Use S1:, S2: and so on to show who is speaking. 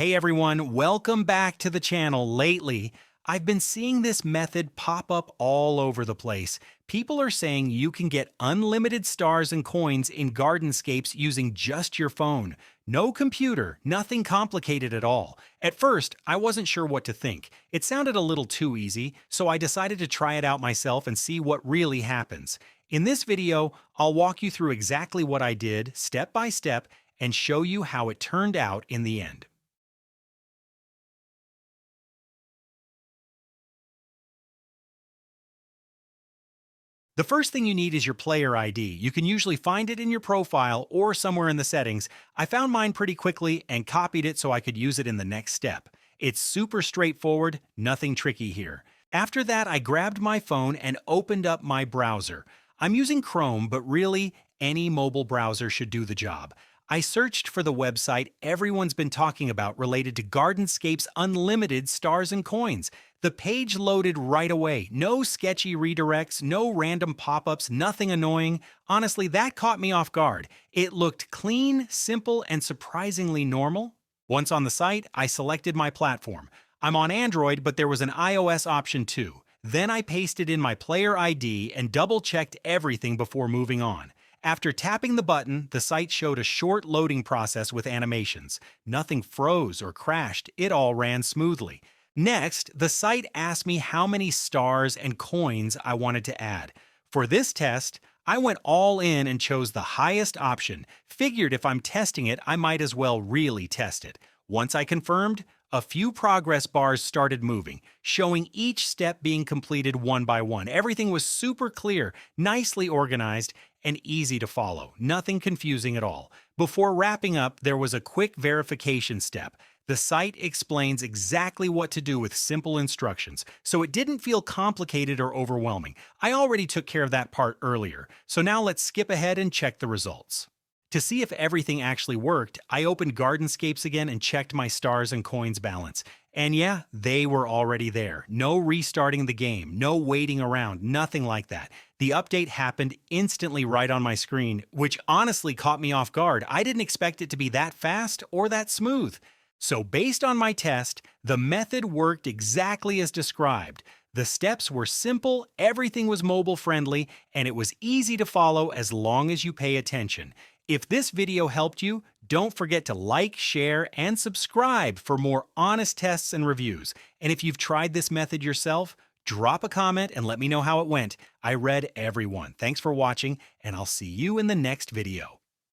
S1: Hey everyone, welcome back to the channel. Lately, I've been seeing this method pop up all over the place. People are saying you can get unlimited stars and coins in Gardenscapes using just your phone. No computer, nothing complicated at all. At first, I wasn't sure what to think. It sounded a little too easy, so I decided to try it out myself and see what really happens. In this video, I'll walk you through exactly what I did, step by step, and show you how it turned out in the end. The first thing you need is your player ID. You can usually find it in your profile or somewhere in the settings. I found mine pretty quickly and copied it so I could use it in the next step. It's super straightforward, nothing tricky here. After that, I grabbed my phone and opened up my browser. I'm using Chrome, but really, any mobile browser should do the job. I searched for the website everyone's been talking about related to Gardenscapes Unlimited Stars and Coins. The page loaded right away. No sketchy redirects, no random pop-ups, nothing annoying. Honestly, that caught me off guard. It looked clean, simple, and surprisingly normal. Once on the site, I selected my platform. I'm on Android, but there was an iOS option too. Then I pasted in my player ID and double-checked everything before moving on. After tapping the button, the site showed a short loading process with animations. Nothing froze or crashed, it all ran smoothly. Next, the site asked me how many stars and coins I wanted to add. For this test, I went all in and chose the highest option. Figured if I'm testing it, I might as well really test it. Once I confirmed, a few progress bars started moving, showing each step being completed one by one. Everything was super clear, nicely organized, and easy to follow. Nothing confusing at all. Before wrapping up, there was a quick verification step. The site explains exactly what to do with simple instructions, so it didn't feel complicated or overwhelming. I already took care of that part earlier, so now let's skip ahead and check the results. To see if everything actually worked, I opened Gardenscapes again and checked my stars and coins balance. And yeah, they were already there. No restarting the game, no waiting around, nothing like that. The update happened instantly right on my screen, which honestly caught me off guard. I didn't expect it to be that fast or that smooth. So based on my test, the method worked exactly as described. The steps were simple, everything was mobile friendly, and it was easy to follow as long as you pay attention. If this video helped you, don't forget to like, share, and subscribe for more honest tests and reviews. And if you've tried this method yourself, drop a comment and let me know how it went. I read every one. Thanks for watching, and I'll see you in the next video.